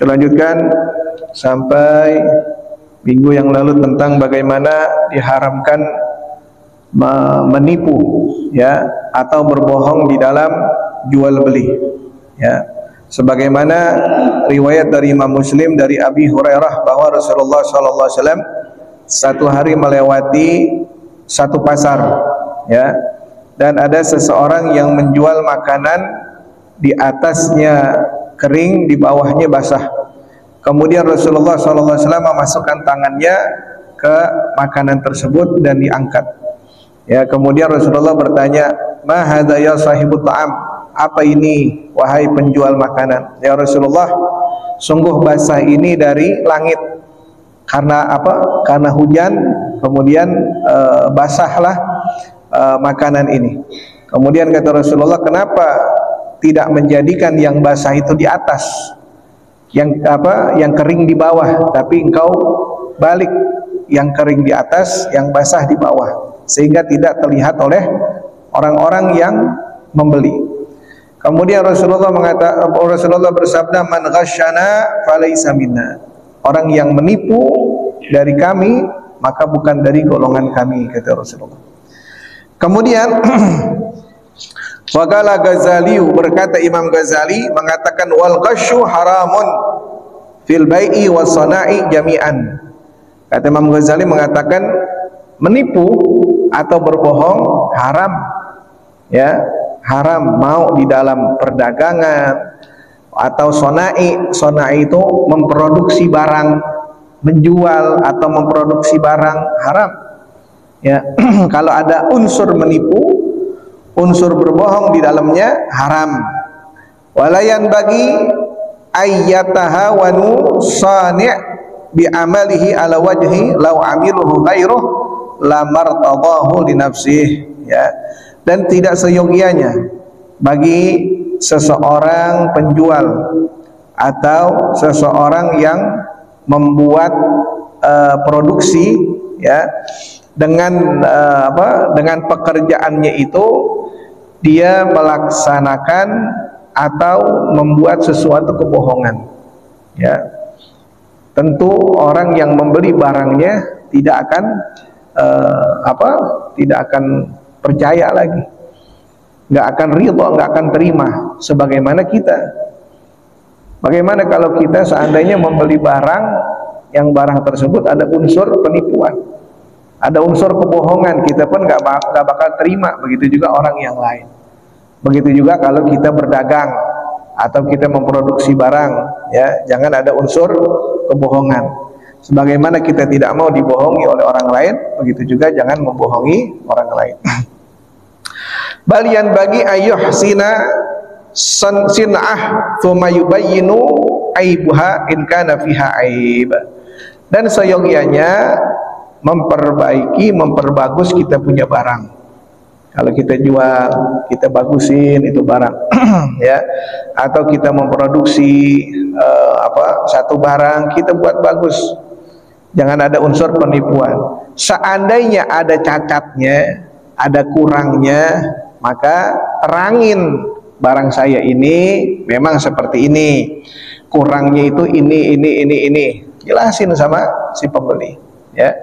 lanjutkan sampai minggu yang lalu tentang bagaimana diharamkan menipu ya atau berbohong di dalam jual beli ya, sebagaimana riwayat dari Imam Muslim dari Abi Hurairah bahwa Rasulullah SAW satu hari melewati satu pasar ya, dan ada seseorang yang menjual makanan, di atasnya kering, di bawahnya basah. Kemudian Rasulullah SAW memasukkan tangannya ke makanan tersebut dan diangkat ya. Kemudian Rasulullah bertanya, ma hadza ya sahibut ta'am, apa ini wahai penjual makanan? Ya Rasulullah, sungguh basah ini dari langit. Karena apa? Karena hujan, kemudian basahlah makanan ini. Kemudian kata Rasulullah, kenapa tidak menjadikan yang basah itu di atas, yang kering di bawah, tapi engkau balik yang kering di atas, yang basah di bawah, sehingga tidak terlihat oleh orang-orang yang membeli. Kemudian Rasulullah bersabda, man ghasyana falaysa minna, orang yang menipu dari kami maka bukan dari golongan kami, kata Rasulullah. Kemudian Waqala Ghazali, berkata Imam Ghazali mengatakan, wal ghasyu haramun fil bai'i was sana'i jami'an. Kata Imam Ghazali mengatakan menipu atau berbohong haram ya, haram mau di dalam perdagangan atau sonai. Sonai itu memproduksi barang, menjual atau memproduksi barang, haram ya. Kalau ada unsur menipu, unsur berbohong di dalamnya, haram. Walayan bagi ayyatahawanu sani' bi amalihi ala wajhi law amiluhu ghairuh la martadahu li nafsihi ya. Dan tidak seyogianya bagi seseorang penjual atau seseorang yang membuat produksi ya, dengan dengan pekerjaannya itu dia melaksanakan atau membuat sesuatu kebohongan ya. Tentu orang yang membeli barangnya tidak akan tidak akan percaya lagi, nggak akan ridho, nggak akan terima. Sebagaimana kita, bagaimana kalau kita seandainya membeli barang yang barang tersebut ada unsur penipuan, ada unsur kebohongan, kita pun nggak bakal terima. Begitu juga orang yang lain. Begitu juga kalau kita berdagang atau kita memproduksi barang ya, jangan ada unsur kebohongan. Sebagaimana kita tidak mau dibohongi oleh orang lain, begitu juga jangan membohongi orang lain. Balian bagi ayyuhsina sin'ah thumma yubayyinu aibuha in kana fiha aib. Dan seyogianya memperbagus kita punya barang. Kalau kita jual, kita bagusin itu barang ya. Atau kita memproduksi satu barang, kita buat bagus, jangan ada unsur penipuan. Seandainya ada cacatnya, ada kurangnya, maka terangin, barang saya ini memang seperti ini, kurangnya itu ini, jelasin sama si pembeli ya.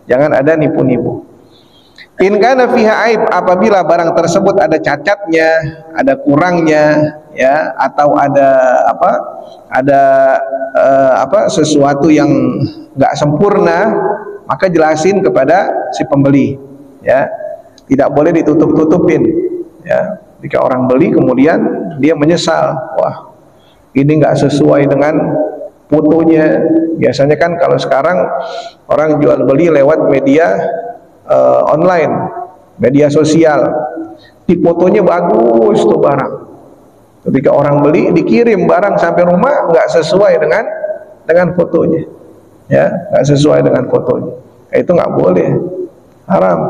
Jangan ada nipu-nipu. In kana fiha aib, apabila barang tersebut ada cacatnya, ada kurangnya ya, atau ada sesuatu yang enggak sempurna, maka jelasin kepada si pembeli ya. Tidak boleh ditutup-tutupin ya. Jika orang beli kemudian dia menyesal, wah ini enggak sesuai dengan fotonya. Biasanya kan kalau sekarang orang jual beli lewat media online, media sosial, di fotonya bagus tuh barang. Ketika orang beli, dikirim barang sampai rumah nggak sesuai dengan fotonya, ya, nggak sesuai dengan fotonya. Itu nggak boleh, haram.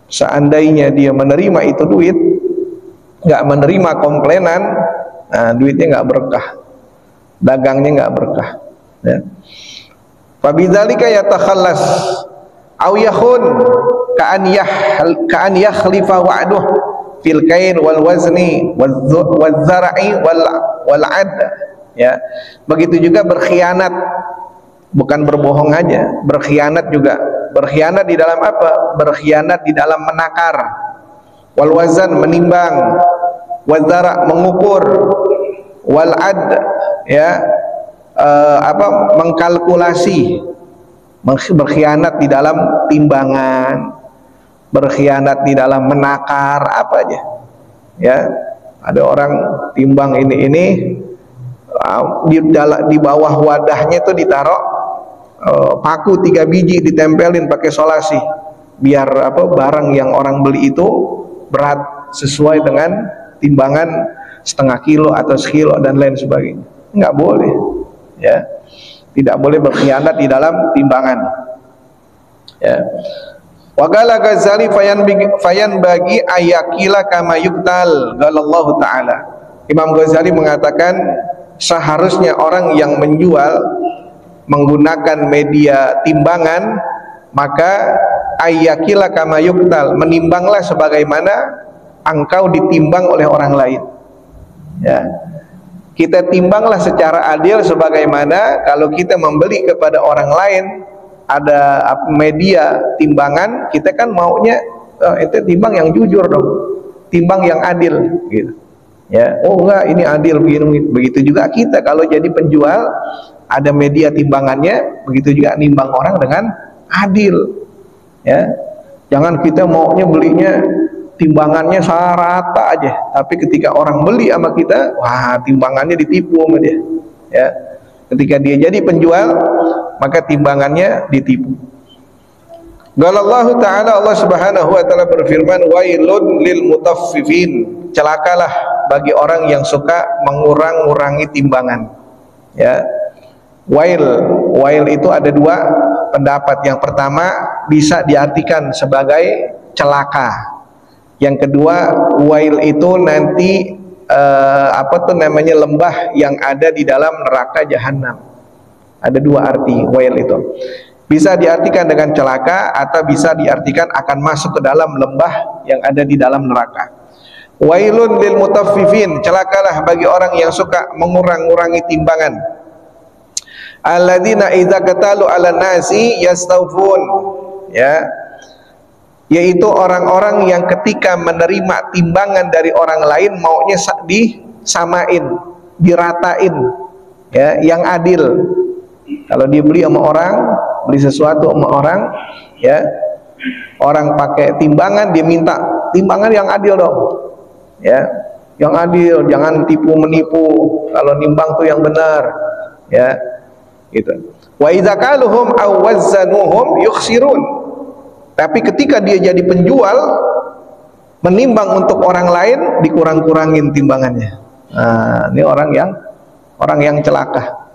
Seandainya dia menerima itu duit, nggak menerima komplainan, nah duitnya nggak berkah, dagangnya nggak berkah. Ya. Fabidzalika yatakhallas aw yakhun ka'an yakhlifa wa'duh fil kain wal wazni wal zar'i wal ad ya. Begitu juga berkhianat, bukan berbohong aja, berkhianat juga. Berkhianat di dalam apa? Berkhianat di dalam menakar, wal wazan menimbang, wazara mengukur, wal ad ya mengkalkulasi. Berkhianat di dalam timbangan, berkhianat di dalam menakar, apa aja ya. Ada orang timbang ini di bawah wadahnya itu ditaruh paku 3 biji ditempelin pakai solasi, biar barang yang orang beli itu berat sesuai dengan timbangan setengah kilo atau sekilo dan lain sebagainya. Nggak boleh ya, tidak boleh berkhianat di dalam timbangan ya. Waqala Ghazali fayan bagi ayakila kama yuktal galallahu ta'ala. Imam Ghazali mengatakan seharusnya orang yang menjual menggunakan media timbangan, maka ayakila kama yuktal, menimbanglah sebagaimana engkau ditimbang oleh orang lain ya. Kita timbanglah secara adil sebagaimana kalau kita membeli kepada orang lain ada media timbangan, kita kan maunya itu timbang yang jujur dong, timbang yang adil gitu ya. Oh enggak, ini adil begini. Begitu juga kita kalau jadi penjual ada media timbangannya, begitu juga nimbang orang dengan adil ya. Jangan kita maunya belinya timbangannya rata aja, tapi ketika orang beli sama kita, wah timbangannya ditipu sama dia ya. Ketika dia jadi penjual, maka timbangannya ditipu. Galallahu ta'ala, Allah subhanahu wa ta'ala berfirman, wailun lil mutaffifin, celakalah bagi orang yang suka mengurang-urangi timbangan ya. Wail itu ada 2 pendapat. Yang pertama bisa diartikan sebagai celaka. Yang kedua, wail itu nanti lembah yang ada di dalam neraka jahanam. Ada 2 arti wail itu. Bisa diartikan dengan celaka atau bisa diartikan akan masuk ke dalam lembah yang ada di dalam neraka. Wailun lil mutaffifin, celakalah bagi orang yang suka mengurang-urangi timbangan. Alladzina idza qatalu 'alan nasi yastawfun ya, yaitu orang-orang yang ketika menerima timbangan dari orang lain maunya disamain, diratain ya, yang adil. Kalau dia beli sama orang, beli sesuatu sama orang ya, orang pakai timbangan, dia minta timbangan yang adil dong ya, yang adil, jangan tipu menipu, kalau nimbang tuh yang benar ya gitu. Wa idza qaluhum aw wazzanuhum yukhsirun, tapi ketika dia jadi penjual menimbang untuk orang lain, dikurang-kurangin timbangannya. Nah, ini orang yang celaka,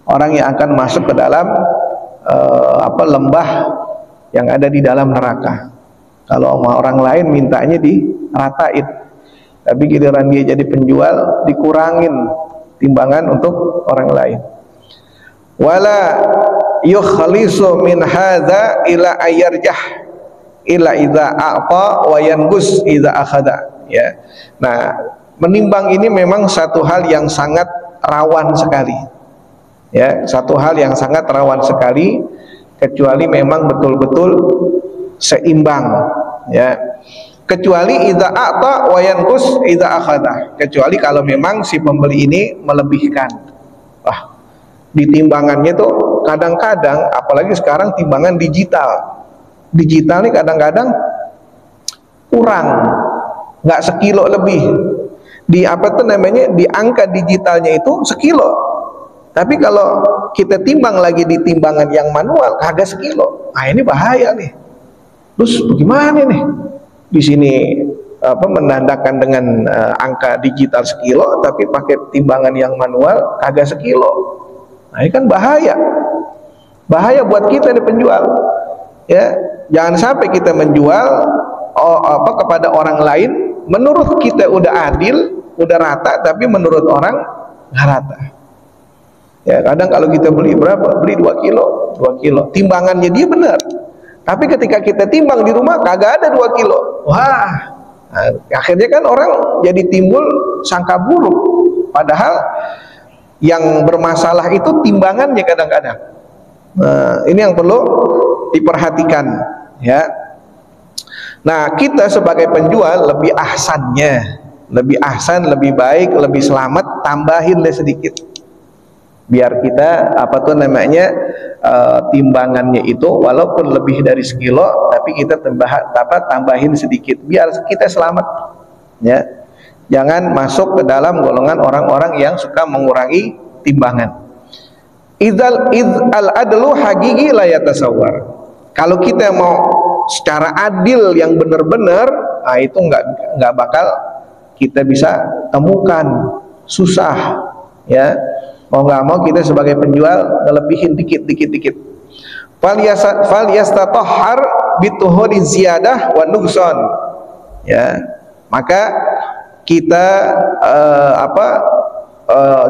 orang yang akan masuk ke dalam lembah yang ada di dalam neraka. Kalau sama orang lain mintanya diratain, tapi giliran dia jadi penjual dikurangin timbangan untuk orang lain. Wala yukhlisu min hadza ila ayarjah ila idza a'ta wa yangus idza akhadha ya. Nah, menimbang ini memang satu hal yang sangat rawan sekali ya, satu hal yang sangat rawan sekali, kecuali memang betul-betul seimbang ya, kecuali idza a'ta wa yangus idza akhadha, kecuali kalau memang si pembeli ini melebihkan. Wah, di timbangannya tuh kadang-kadang, apalagi sekarang timbangan digital nih kadang-kadang kurang, nggak sekilo lebih di di angka digitalnya itu sekilo, tapi kalau kita timbang lagi di timbangan yang manual kagak sekilo. Nah, ini bahaya nih. Terus bagaimana nih di sini menandakan dengan angka digital sekilo, tapi pakai timbangan yang manual kagak sekilo. Nah, ini kan bahaya buat kita nih penjual ya. Jangan sampai kita menjual kepada orang lain menurut kita udah adil, udah rata, tapi menurut orang nggak rata ya. Kadang kalau kita beli berapa, beli 2 kilo, timbangannya dia benar, tapi ketika kita timbang di rumah kagak ada 2 kilo. Wah, nah, akhirnya kan orang jadi timbul sangka buruk, padahal Yang bermasalah itu timbangannya kadang-kadang. Nah, ini yang perlu diperhatikan, ya. Nah, kita sebagai penjual lebih ahsan, lebih baik, lebih selamat, tambahin deh sedikit. Biar kita timbangannya itu walaupun lebih dari sekilo, tapi kita tambahin sedikit biar kita selamat, ya. Jangan masuk ke dalam golongan orang-orang yang suka mengurangi timbangan. Al adlu hakiki la yatasawwar. Kalau kita mau secara adil yang benar-benar, nah itu nggak bakal kita bisa temukan, susah, ya. Mau nggak mau kita sebagai penjual ngelebihin dikit. Fal yastatahhar bituhuri ziyadah wa nuqsan, ya. Maka kita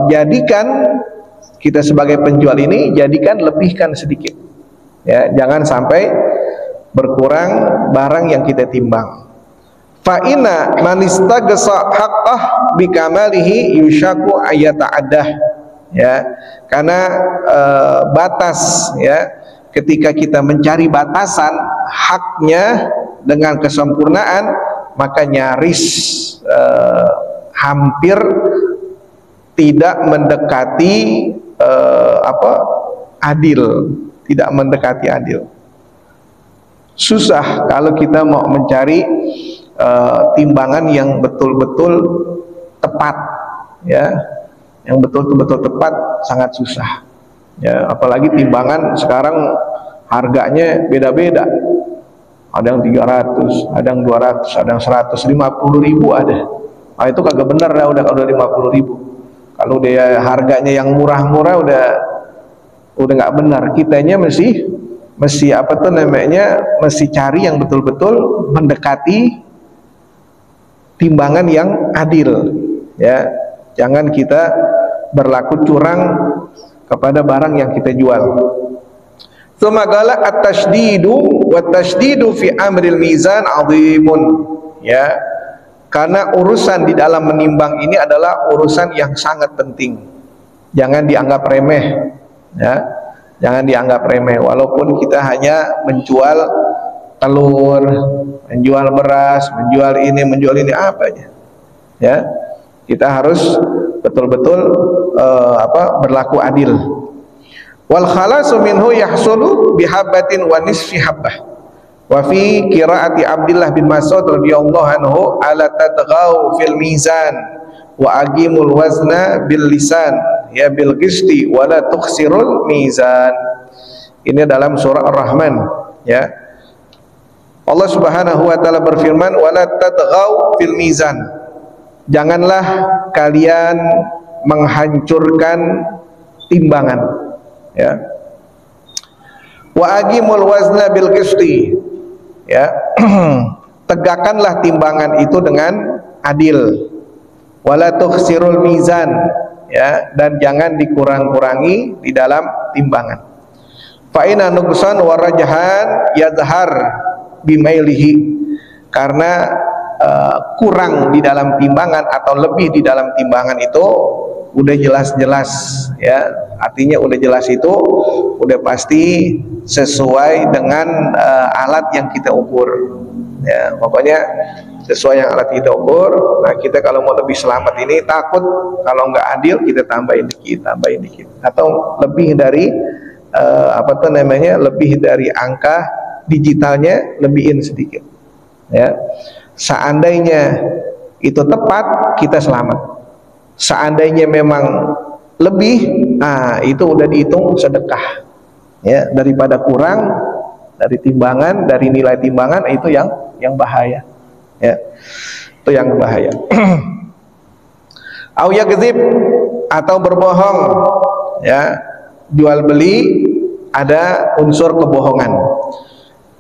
jadikan, kita sebagai penjual ini jadikan lebihkan sedikit, ya. Jangan sampai berkurang barang yang kita timbang. Fa inna man istagsa haqqah bikamalihi yushaku ayata'addah, ya. Karena batas, ya, ketika kita mencari batasan haknya dengan kesempurnaan, maka nyaris hampir tidak mendekati adil, tidak mendekati adil. Susah kalau kita mau mencari timbangan yang betul-betul tepat, ya, yang betul-betul tepat sangat susah, ya. Apalagi timbangan sekarang harganya beda-beda, ada yang 300, ada yang 200, ada yang 150.000 ada. Nah, itu kagak bener lah, udah 50.000. Kalau dia harganya yang murah-murah udah nggak benar. Kitanya mesti mesti cari yang betul-betul mendekati timbangan yang adil, ya. Jangan kita berlaku curang kepada barang yang kita jual. Tsumagala at-tashdidu wa tashdidu fi amril mizan 'azimun, ya. Karena urusan di dalam menimbang ini adalah urusan yang sangat penting. Jangan dianggap remeh, ya. Jangan dianggap remeh, walaupun kita hanya menjual telur, menjual beras, menjual ini apa aja, ya. Kita harus betul-betul berlaku adil. Wal khalasu minhu yahsulu bihabbatin wa nisfi habbah. Wa fi qiraati Abdullah bin Mas'ud radhiyallahu anhu ala tadghaw fil mizan wa aqimul wazna bil lisan, ya, bil qisti wa la tukhsirul mizan. Ini dalam surah Ar-Rahman, ya. Allah Subhanahu wa taala berfirman, wa la tadghaw fil mizan. Janganlah kalian menghancurkan timbangan, ya. Wa aqimul wazna bil qisti, ya. Tegakkanlah timbangan itu dengan adil. Wala tukhsirul mizan, ya, dan jangan dikurang-kurangi di dalam timbangan. Fa inna nuqsan wa rajhan yadhhar bimailihi, karena kurang di dalam timbangan atau lebih di dalam timbangan itu udah jelas-jelas, ya. Artinya udah jelas itu udah pasti sesuai dengan alat yang kita ukur, ya. Pokoknya sesuai yang alat kita ukur. Nah, kita kalau mau lebih selamat ini takut kalau nggak adil kita tambahin dikit, atau lebih dari lebih dari angka digitalnya lebihin sedikit, ya. Seandainya itu tepat, kita selamat. Seandainya memang lebih, nah itu udah dihitung sedekah, ya, daripada kurang dari timbangan, dari nilai timbangan, itu yang bahaya, ya. Itu yang bahaya. Au yakdzib, atau berbohong, ya. Jual beli ada unsur kebohongan.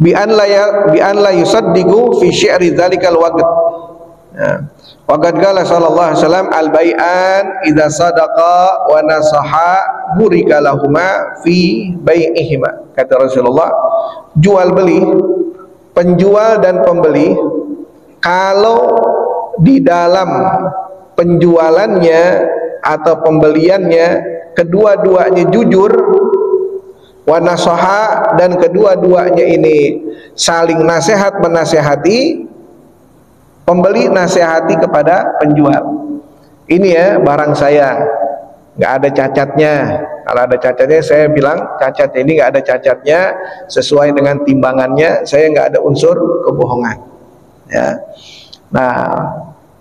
Bi an la yusaddiqu fi syi'ri dzalikal waqt. Ya. Waqad qala sallallahu alaihi wasallam al-bai'an idza sadaqa wa nasaha burika lahuma fi bai'ihima. Kata Rasulullah, jual beli, penjual dan pembeli, kalau di dalam penjualannya atau pembeliannya kedua-duanya jujur, wa nasaha, dan kedua-duanya ini saling nasihat menasehati, pembeli nasihati kepada penjual, ini ya barang saya nggak ada cacatnya. Kalau ada cacatnya saya bilang cacat, ini nggak ada cacatnya, sesuai dengan timbangannya, saya nggak ada unsur kebohongan ya. Nah,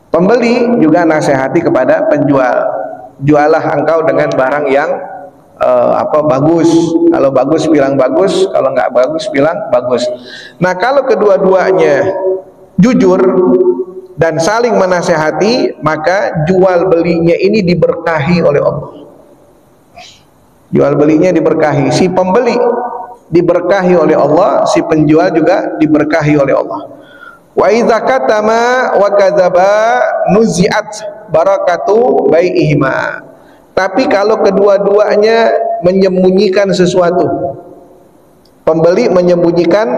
pembeli juga nasihati kepada penjual, jualah engkau dengan barang yang bagus. Kalau bagus bilang bagus, kalau nggak bagus bilang bagus. Nah, kalau kedua-duanya jujur dan saling menasehati, maka jual belinya ini diberkahi oleh Allah. Jual belinya diberkahi, si pembeli diberkahi oleh Allah, si penjual juga diberkahi oleh Allah. Wa idza katama wa kadzaba nuzi'at barakatu bai'ihima. Tapi kalau kedua-duanya menyembunyikan sesuatu, pembeli menyembunyikan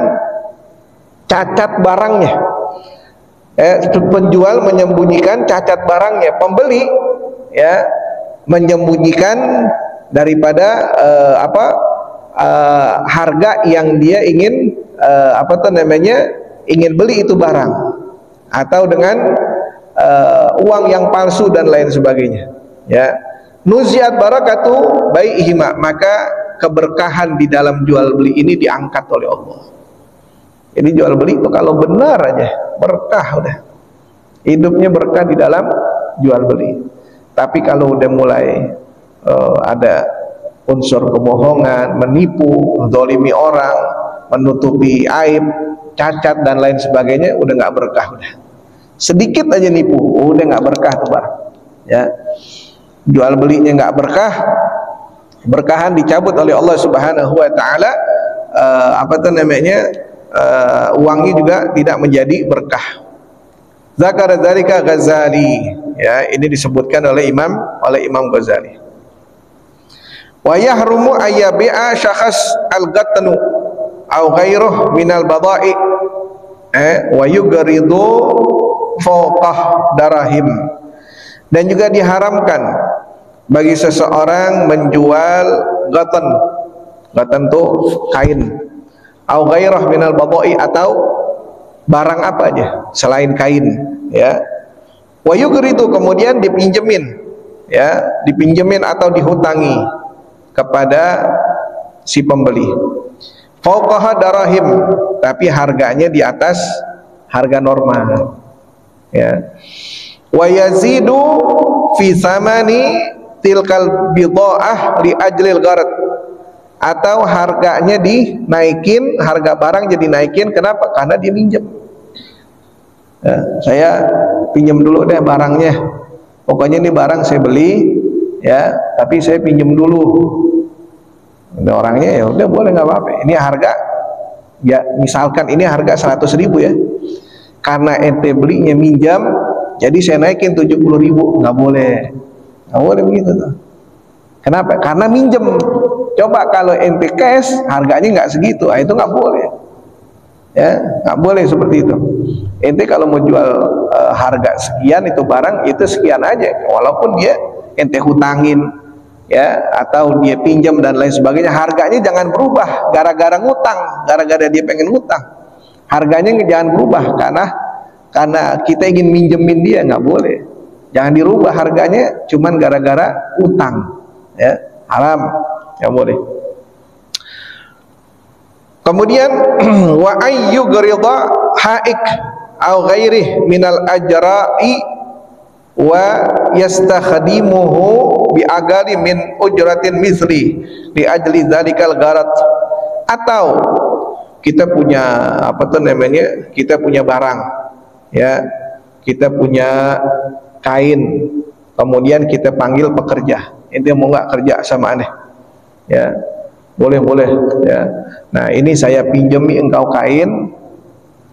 cacat barangnya, penjual menyembunyikan cacat barangnya, pembeli ya menyembunyikan daripada harga yang dia ingin ingin beli itu barang, atau dengan uang yang palsu dan lain sebagainya ya. Nuziat barakatu bai'ihima, maka keberkahan di dalam jual beli ini diangkat oleh Allah. Jadi jual beli itu kalau benar aja berkah, udah hidupnya berkah di dalam jual beli. Tapi kalau udah mulai ada unsur kebohongan, menipu, zalimi orang, menutupi aib, cacat dan lain sebagainya, udah nggak berkah. Udah sedikit aja nipu, udah nggak berkah tuh barang ya. Jual belinya nggak berkah, berkahan dicabut oleh Allah Subhanahu wa taala. Uangnya juga tidak menjadi berkah. Zakara dzalika Ghazali ya, ini disebutkan oleh Imam Ghazali. Wa yahrumu ayyabi'a syakhs al-gatnu aw ghairuh minal bada'i wa yugridu fawqah darahim. Dan juga diharamkan bagi seseorang menjual gatan itu kain, au ghairah minal bada'i, atau barang apa aja selain kain ya. Wa yugridu, kemudian dipinjemin ya, dipinjemin atau dihutangi kepada si pembeli. Fauqaha darahim, tapi harganya di atas harga normal ya. Wa yazidu fi thamani tilkal bidha'ah li ajlil gharad, atau harganya dinaikin, harga barang jadi naikin. Kenapa? Karena dia minjem ya, saya pinjam dulu deh barangnya, pokoknya ini barang saya beli ya, tapi saya pinjam dulu. Ada orangnya ya udah boleh, nggak apa-apa. Ini harga ya, misalkan ini harga 100.000 ya, karena ente belinya minjam, jadi saya naikin 70.000. Nggak boleh, nggak boleh begitu tuh. Kenapa? Karena minjem. Coba kalau ente cash harganya nggak segitu, itu nggak boleh ya, nggak boleh seperti itu. Ente kalau mau jual harga sekian, itu barang itu sekian aja, walaupun dia ente hutangin ya, atau dia pinjam dan lain sebagainya, harganya jangan berubah gara-gara ngutang, gara-gara dia pengen ngutang, harganya jangan berubah karena kita ingin minjemin dia, nggak boleh. Jangan dirubah harganya cuman gara-gara utang ya, haram, nggak boleh. Kemudian wa ayyu gharida haik au ghairih minal ajra'i wa yastakhdimuhu bi agari min ujratin misli li ajli dzalikal gharat. Atau kita punya kita punya barang ya, kita punya kain, kemudian kita panggil pekerja, ente mau nggak kerja sama aneh ya, boleh ya. Nah, ini saya pinjami engkau kain,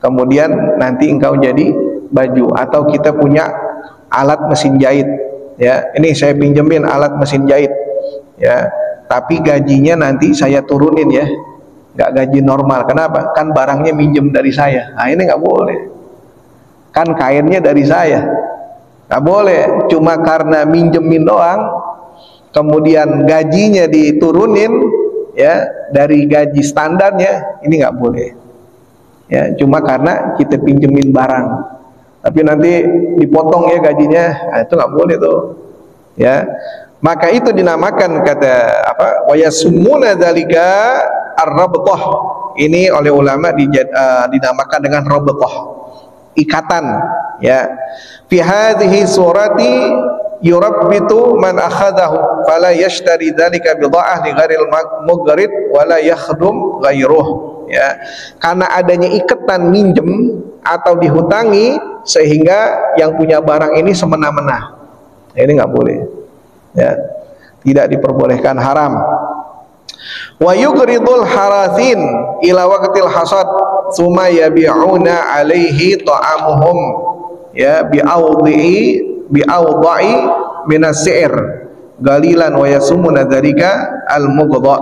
kemudian nanti engkau jadi baju. Atau kita punya alat mesin jahit ya, ini saya pinjemin alat mesin jahit ya, tapi gajinya nanti saya turunin ya, nggak gaji normal. Kenapa? Kan barangnya minjem dari saya. Nah, ini nggak boleh, kan kainnya dari saya Nggak boleh cuma karena minjemin doang kemudian gajinya diturunin ya dari gaji standarnya, ini nggak boleh ya, cuma karena kita pinjemin barang tapi nanti dipotong ya gajinya, nah, itu nggak boleh tuh ya. Maka itu dinamakan kata apa, wa yasmuna dzalika ar-rabthah. Ini oleh ulama dinamakan dengan rabthah, ikatan ya. Fi hadhihi surati yurabbitu man akhadahu fala yashtari dzalika bidha'ah li ghairil mughrid wala yakhdum ghairuh ya. Karena adanya ikatan minjem atau dihutangi sehingga yang punya barang ini semena-mena, ini nggak boleh ya, tidak diperbolehkan, haram. Wa yuqridul harathin ila waqtil hasad tsumma yabi'una alaihi ta'amuhum ya bi'awda'i minas si'r galilan wa yasumuna dzalika al-mughdha.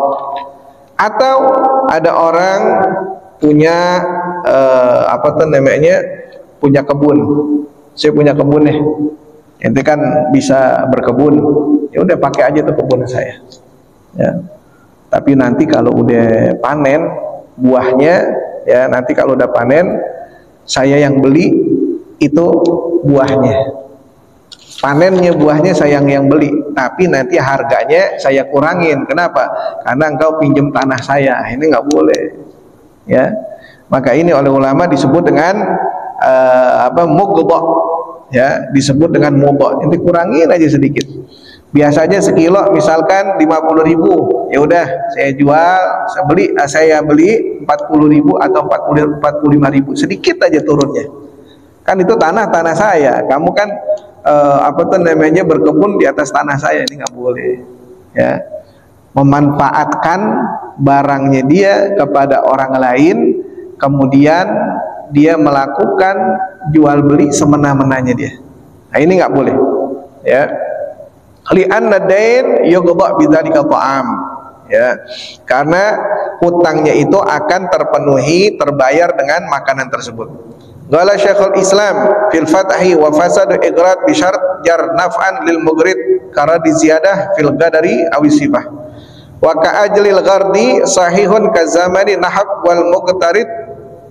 Atau ada orang punya apa tuh namanya, punya kebun, saya punya kebun nih, ente kan bisa berkebun, ya udah pakai aja tuh kebun saya ya. Tapi nanti kalau udah panen buahnya ya, nanti kalau udah panen saya yang beli itu buahnya, panennya buahnya saya yang beli, tapi nanti harganya saya kurangin. Kenapa? Karena engkau pinjam tanah saya, ini nggak boleh ya. Maka ini oleh ulama disebut dengan apa, mughdha ya, disebut dengan mughdha. Nanti kurangin aja sedikit. Biasanya sekilo misalkan 50.000, ya udah saya jual, saya beli 40.000 atau 45.000, sedikit aja turunnya. Kan itu tanah saya, kamu kan apa tuh namanya, berkebun di atas tanah saya, ini nggak boleh ya. Memanfaatkan barangnya dia kepada orang lain, kemudian dia melakukan jual beli semena-menanya dia, nah ini nggak boleh ya. Li'anna dain yuqda' bidzalika ta'am ya, karena hutangnya itu akan terpenuhi, terbayar dengan makanan tersebut. Qala Syekhul Islam fil Fathi wa fasadu iqrad bi syart jar naf'an lil mughrid karena ziyadah fil qadari aw sifah wa ka ajlil ghardi sahihun ka zamani nahab wal muqtarid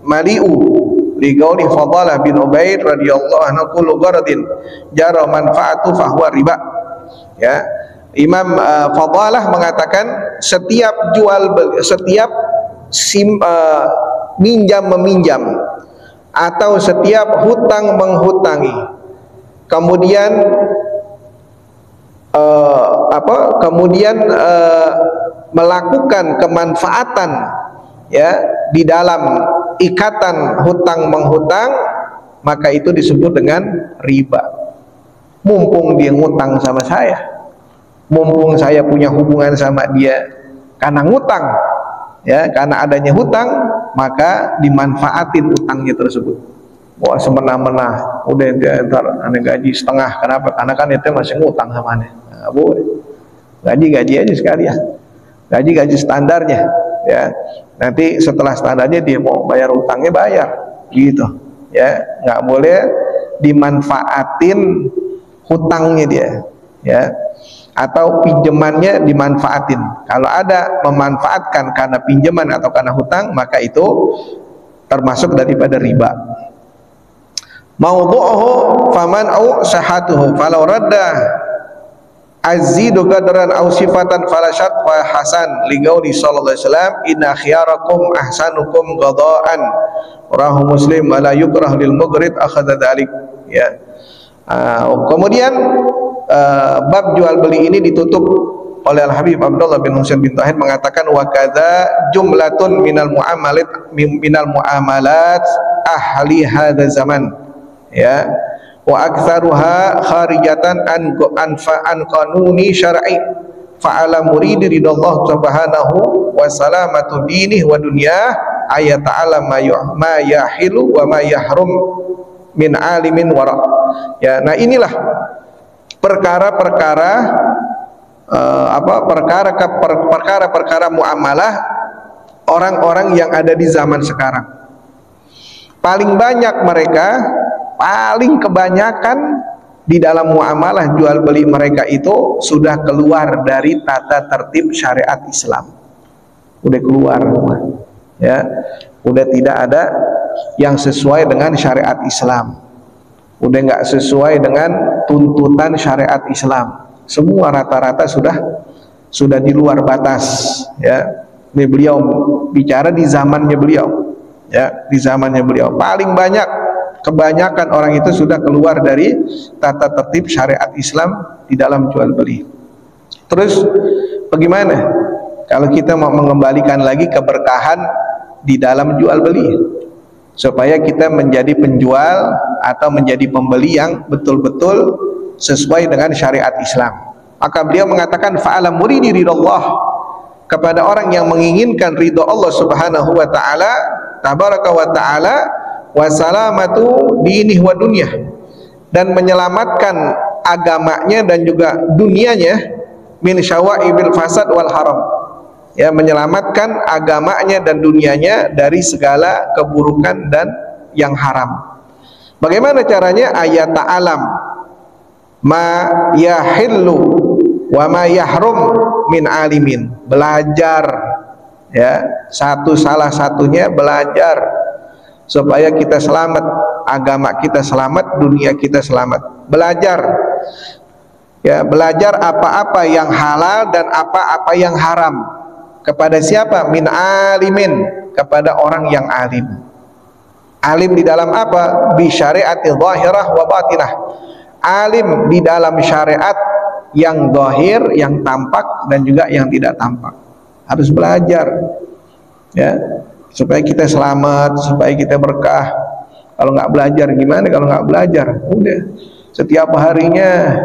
mali'u li qauli Fadalah bin Ubaid radhiyallahu anhu kullu ghardin jara manfaatu fa huwa riba ya. Imam Fadalah mengatakan setiap jual beli, setiap minjam meminjam atau setiap hutang menghutangi, kemudian melakukan kemanfaatan ya di dalam ikatan hutang menghutang, maka itu disebut dengan riba. Mumpung dia ngutang sama saya, mumpung saya punya hubungan sama dia karena ngutang ya, karena adanya hutang maka dimanfaatin utangnya tersebut. Wah, semena-mena, udah ntar aneh gaji setengah, kenapa? Karena kan itu masih ngutang sama aneh. Nah, boleh, gaji aja sekalian, gaji standarnya ya. Nanti setelah standarnya dia mau bayar utangnya, bayar gitu ya. Nggak boleh dimanfaatin hutangnya dia ya, atau pinjamannya dimanfaatin. Kalau ada memanfaatkan karena pinjaman atau karena hutang, maka itu termasuk daripada riba. Maudhu'uhu faman au sahatuhu falau radda azidu qadran au sifatan fala syart wa hasan li qauli sallallahu alaihi wasallam inna khiyarakum ahsanukum qada'an rawahu Muslim wa la yukrah lil mughrid akhadha dzalik ya. Kemudian bab jual beli ini ditutup oleh Al-Habib Abdullah bin Husain bin Tahir mengatakan wa kadza jumlatun minal muamalat ahli hadza zaman ya, wa aktsaruha kharijatan an qanuni syar'i fa ala muridi ridallahu subhanahu wa salamatu dinih wa dunyah ayat ta'ala ma yahilu wa ma yahrum min alimin wara ya. Nah inilah perkara-perkara perkara muamalah orang-orang yang ada di zaman sekarang. Paling banyak mereka, paling kebanyakan di dalam muamalah jual beli mereka itu sudah keluar dari tata tertib syariat Islam. Udah keluar, ya, udah tidak ada yang sesuai dengan syariat Islam, udah nggak sesuai dengan tuntutan syariat Islam. Semua rata-rata sudah di luar batas, ya. Ini beliau bicara di zamannya beliau, ya, di zamannya beliau. Paling banyak, kebanyakan orang itu sudah keluar dari tata tertib syariat Islam di dalam jual beli. Terus bagaimana kalau kita mau mengembalikan lagi keberkahan di dalam jual beli, supaya kita menjadi penjual atau menjadi pembeli yang betul-betul sesuai dengan syariat Islam? Maka beliau mengatakan fa'ala muridi ridallah, kepada orang yang menginginkan ridha Allah Subhanahu wa taala, tabaraka wa taala, wa salamatu dinih wa dunyah, dan menyelamatkan agamanya dan juga dunianya, min syawaibil fasad wal haram, ya, menyelamatkan agamanya dan dunianya dari segala keburukan dan yang haram. Bagaimana caranya? Ayat ta'alam ma yahillu wa ma yahrum min alimin, belajar, ya, salah satunya belajar supaya kita selamat, agama kita selamat, dunia kita selamat. Belajar, ya, belajar apa-apa yang halal dan apa-apa yang haram. Kepada siapa? Min alimin, kepada orang yang alim. Alim di dalam apa? Bi syariati zahirah wa batinah. Alim di dalam syariat yang zahir, yang tampak, dan juga yang tidak tampak. Harus belajar, ya, supaya kita selamat, supaya kita berkah. Kalau nggak belajar gimana? Kalau nggak belajar, udah setiap harinya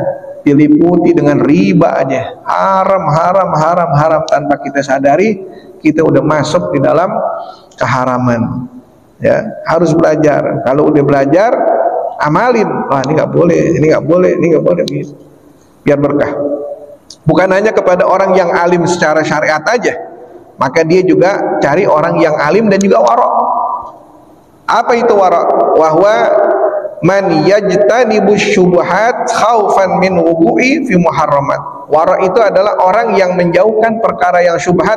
diliputi dengan riba aja, haram tanpa kita sadari kita udah masuk di dalam keharaman. Ya, harus belajar. Kalau udah belajar, amalin. Wah, ini nggak boleh, ini nggak boleh, ini nggak boleh, biar berkah. Bukan hanya kepada orang yang alim secara syariat aja, maka dia juga cari orang yang alim dan juga warok. Apa itu warok? Wahwa man yajtanibu syubhat khaufan min wuqu'i fi muharramat. Warok itu adalah orang yang menjauhkan perkara yang syubhat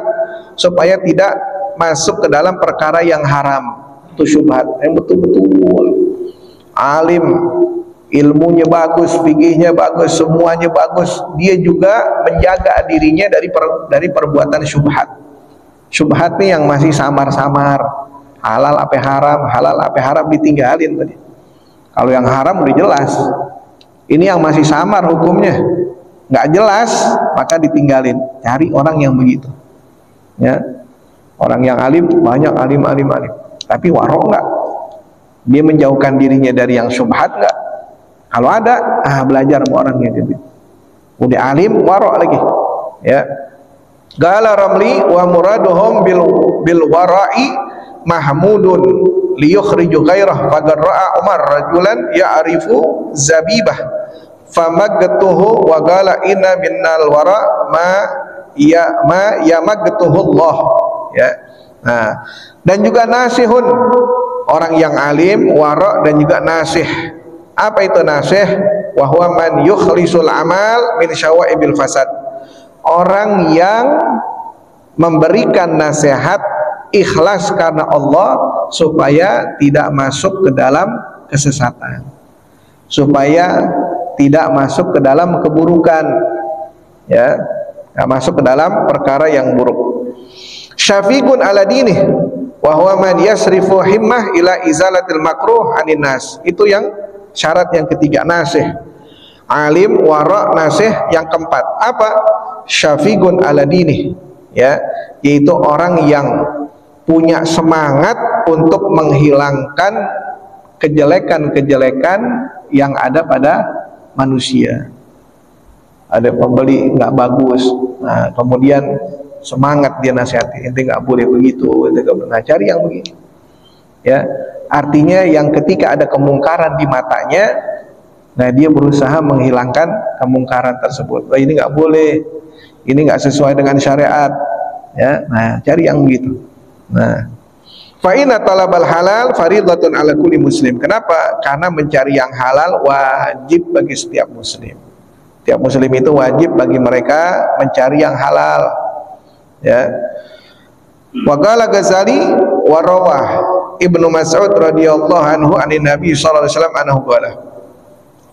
supaya tidak masuk ke dalam perkara yang haram. Itu syubhat yang betul-betul alim, ilmunya bagus, fikihnya bagus, semuanya bagus, dia juga menjaga dirinya dari perbuatan syubhat. Syubhat nih yang masih samar-samar, halal apa haram, halal apa haram, ditinggalin tadi. Kalau yang haram udah jelas, ini yang masih samar hukumnya, nggak jelas, maka ditinggalin. Cari orang yang begitu, ya. Orang yang alim, banyak alim, tapi warok nggak? Dia menjauhkan dirinya dari yang syubhat nggak? Kalau ada, belajar sama orang yang gitu. Udah alim, warok lagi, ya. Qala Ramli wa muraduhum bil wara'i mahmudun liyukhriju ghairah faqad ra'a Umar rajulan ya'rifu zabibah famagtuhu wa qala inna minnal wara ma yamagtuhu Allah, ya. Nah, dan juga nasihun, orang yang alim, wara, dan juga nasih. Apa itu nasih? Wa huwa man yukhlisul amal min syawaibil fasad, orang yang memberikan nasihat ikhlas karena Allah supaya tidak masuk ke dalam kesesatan, supaya tidak masuk ke dalam keburukan, ya, tidak masuk ke dalam perkara yang buruk. Syafiqun ala dinih wa huwa man yasrifu himmah ila izalatil makruh anin nas. Itu yang syarat yang ketiga, nasih. Alim, wara, nasih. Yang keempat apa? Syafiqun ala dinih, ya, yaitu orang yang punya semangat untuk menghilangkan kejelekan-kejelekan yang ada pada manusia. Ada pembeli nggak bagus, nah, kemudian semangat dia nasihati, ente nggak boleh begitu, ente nggak boleh. Nah, cari yang begini, ya. Artinya yang ketika ada kemungkaran di matanya, nah, dia berusaha menghilangkan kemungkaran tersebut. Oh, ini nggak boleh, ini nggak sesuai dengan syariat, ya. Nah, cari yang begitu. Nah, Fa inna talabal halal faridatun ala kulli muslim. Kenapa? Karena mencari yang halal wajib bagi setiap muslim. Setiap muslim itu wajib bagi mereka mencari yang halal. Ya. Wa qala Ghazali wa rawah Ibnu Mas'ud radhiyallahu anhu anin Nabi sallallahu alaihi wasallam anhu qala,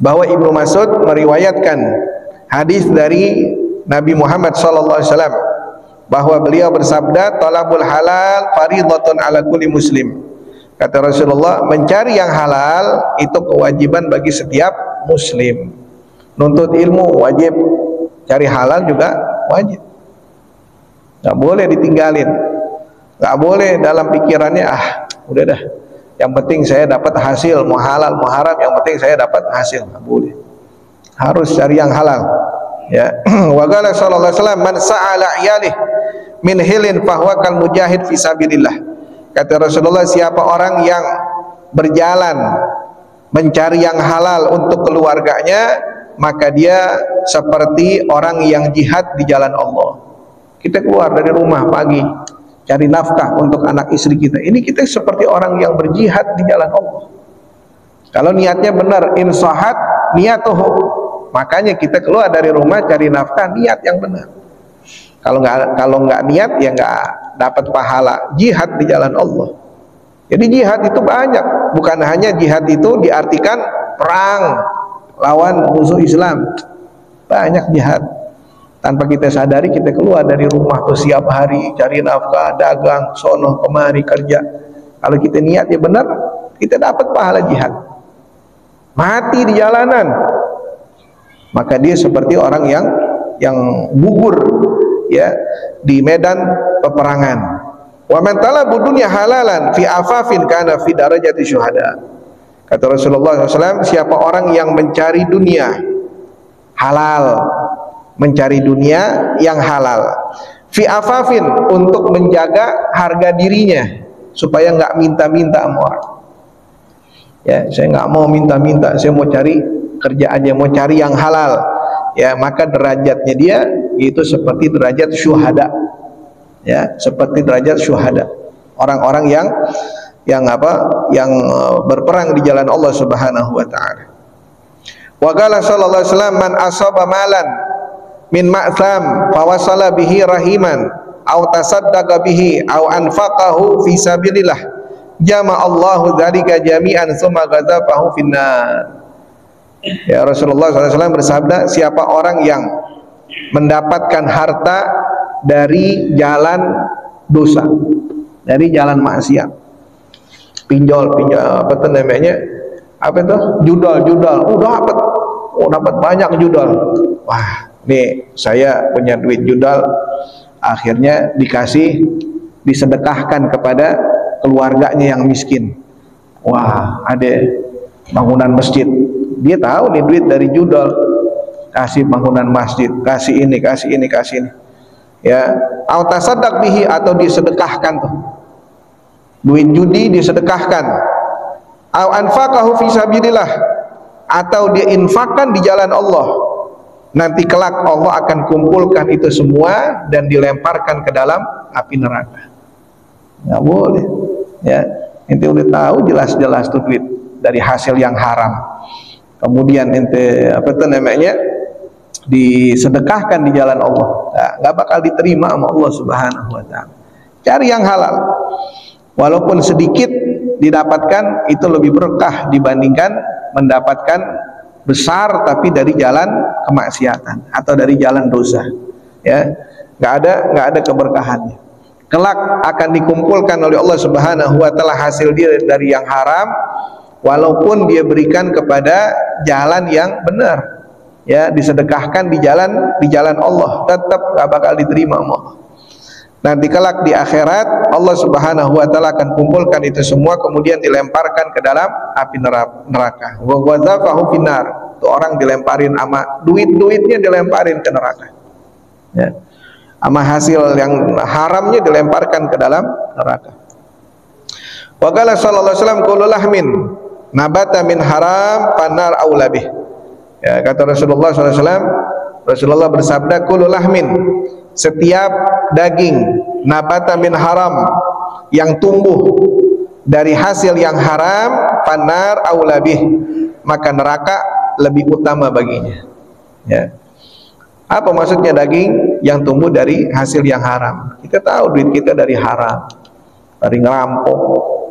bahwa Ibnu Mas'ud meriwayatkan hadis dari Nabi Muhammad sallallahu alaihi wasallam bahwa beliau bersabda, talabul halal faridatun ala kulli muslim. Kata Rasulullah, mencari yang halal itu kewajiban bagi setiap muslim. Nuntut ilmu wajib, cari halal juga wajib. Gak boleh ditinggalin, gak boleh dalam pikirannya udah dah, yang penting saya dapat hasil, mau halal mau haram, yang penting saya dapat hasil. Gak boleh, harus cari yang halal. Ya, wa qala sallallahu alaihi wasallam, man sa'ala iyalih min hilin fahuwa kal mujahid fi sabilillah. Kata Rasulullah, siapa orang yang berjalan mencari yang halal untuk keluarganya, maka dia seperti orang yang jihad di jalan Allah. Kita keluar dari rumah pagi cari nafkah untuk anak istri kita, ini kita seperti orang yang berjihad di jalan Allah. Kalau niatnya benar, insahat niyatuhu, makanya kita keluar dari rumah cari nafkah, niat yang benar. Kalau nggak niat, ya nggak dapat pahala jihad di jalan Allah. Jadi jihad itu banyak, bukan hanya jihad itu diartikan perang lawan musuh Islam. Banyak jihad. Tanpa kita sadari, kita keluar dari rumah tuh siap hari cari nafkah, dagang, sono kemari kerja. Kalau kita niatnya benar, kita dapat pahala jihad. Mati di jalanan, maka dia seperti orang yang gugur, ya, di medan peperangan. Wa man talabu dunya halalan fi afafin kana fi darajati syuhada. Kata Rasulullah SAW, siapa orang yang mencari dunia halal, mencari dunia yang halal, fi afafin, untuk menjaga harga dirinya supaya nggak minta-minta sama orang. Ya, saya nggak mau minta-minta, saya mau cari kerja aja, mau cari yang halal. Ya, maka derajatnya dia itu seperti derajat syuhada. Ya, seperti derajat syuhada. Orang-orang yang berperang di jalan Allah Subhanahu wa taala. Wa qala sallallahu alaihi wasallam, man asaba malan min ma'tham fawasala bihi rahiman aw tasaddaqa bihi aw anfaqahu fi sabilillah jama'allahu dzalika jami'an tsumma ghadzafahu finnar. Ya, Rasulullah SAW bersabda, siapa orang yang mendapatkan harta dari jalan dosa, dari jalan maksiat, pinjol apa itu namanya, judal, dapat banyak judal. Wah, nih saya punya duit judal, akhirnya disedekahkan kepada keluarganya yang miskin. Wah, ada bangunan masjid, dia tahu nih duit dari judal, kasih bangunan masjid, kasih ini, ya, au tasaddaq bihi, atau disedekahkan tuh duit judi, disedekahkan, au anfaqahu fi sabilillah, atau dia infakkan di jalan Allah. Nanti kelak Allah akan kumpulkan itu semua dan dilemparkan ke dalam api neraka. Nggak boleh, ya. Ente udah tahu jelas-jelas tuh duit dari hasil yang haram, kemudian ente disedekahkan di jalan Allah, nggak bakal diterima sama Allah Subhanahu wa taala. Cari yang halal, walaupun sedikit didapatkan, itu lebih berkah dibandingkan mendapatkan besar tapi dari jalan kemaksiatan atau dari jalan dosa. Ya, nggak ada keberkahannya. Kelak akan dikumpulkan oleh Allah Subhanahu wa taala hasil dia dari yang haram, walaupun dia berikan kepada jalan yang benar. Ya, disedekahkan di jalan Allah, tetap nggak bakal diterima Allah. Nanti kelak di akhirat Allah Subhanahu wa taala akan kumpulkan itu semua, kemudian dilemparkan ke dalam api neraka. Wa ghazafahu finnar. Itu orang dilemparin sama duit-duitnya, dilemparin ke neraka. Ya. Sama hasil yang haramnya dilemparkan ke dalam neraka. Wa qala sallallahu alaihi wasallam, kullu lahmin nabata min haram fanar aula bih. Ya, kata Rasulullah SAW, Rasulullah bersabda, kullu lahmin, setiap daging, nabata min haram, yang tumbuh dari hasil yang haram, fanar aulabih, maka neraka lebih utama baginya. Ya. Apa maksudnya daging yang tumbuh dari hasil yang haram? Kita tahu duit kita dari haram, dari ngerampok,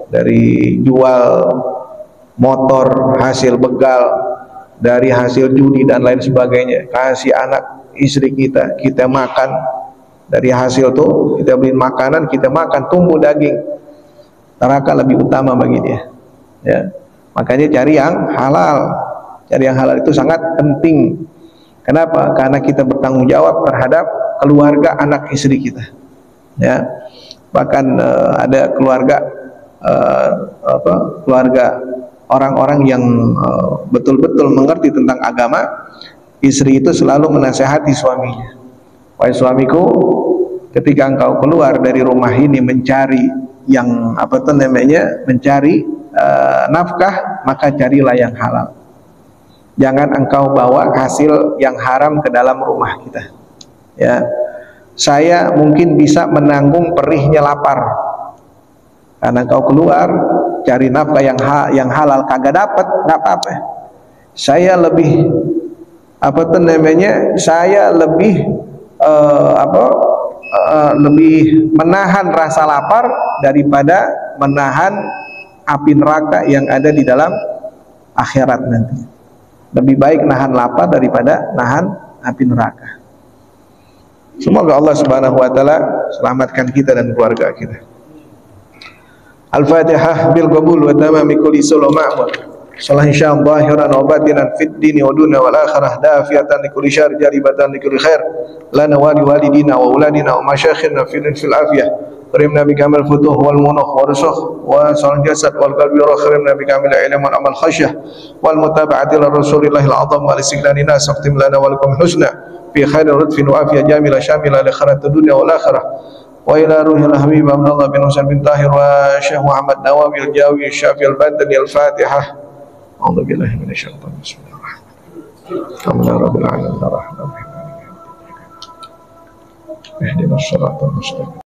dari jual motor hasil begal, dari hasil judi dan lain sebagainya. Kasih anak istri kita, kita makan dari hasil tuh, kita beli makanan, kita makan, tumbuh daging. Neraka lebih utama bagi dia. Ya. Makanya cari yang halal. Cari yang halal itu sangat penting. Kenapa? Karena kita bertanggung jawab terhadap keluarga anak istri kita. Ya. Bahkan ada keluarga keluarga orang-orang yang betul-betul mengerti tentang agama. Istri itu selalu menasihati suaminya. Wahai suamiku, ketika engkau keluar dari rumah ini mencari yang mencari nafkah, maka carilah yang halal. Jangan engkau bawa hasil yang haram ke dalam rumah kita. Ya, saya mungkin bisa menanggung perihnya lapar, karena engkau keluar cari nafkah yang halal kagak dapat, nggak apa-apa. Saya lebih saya lebih lebih menahan rasa lapar daripada menahan api neraka yang ada di dalam akhirat nanti. Lebih baik nahan lapar daripada nahan api neraka. Semoga Allah Subhanahu wa taala selamatkan kita dan keluarga kita. Al-Fatihah bil qabul wa tamami kulli sulama. Salah insyaallah zahiran wa batinan fid dini wa dunya wal akhirah, dafiyatan li kulli syarr, jaribatan li kulli khair, lana wa li walidina wa auladina wa masyayikhina fil afiyah. Karimna bi kamal futuh wal munakh wa rusukh wa sal jasad wal qalbi wa karimna bi kamil ilm wal amal khasyah wal mutaba'ati li rasulillahil azam wa li signani nas waqtim lana wa lakum husna fi khairir rutfin wa afiyah jamila shamila li khairat dunya wal akhirah. Wa ila ruhil habib Abdullah bin Husain bin Tahir wa Syekh Muhammad Nawawi al-Jawi Syafi al-Badani al-Fatihah. A'udzu billahi minasyaitonir rajim. Alhamdulillahirabbil alamin arrahmanir rahim. Ihdinas siratal mustaqim.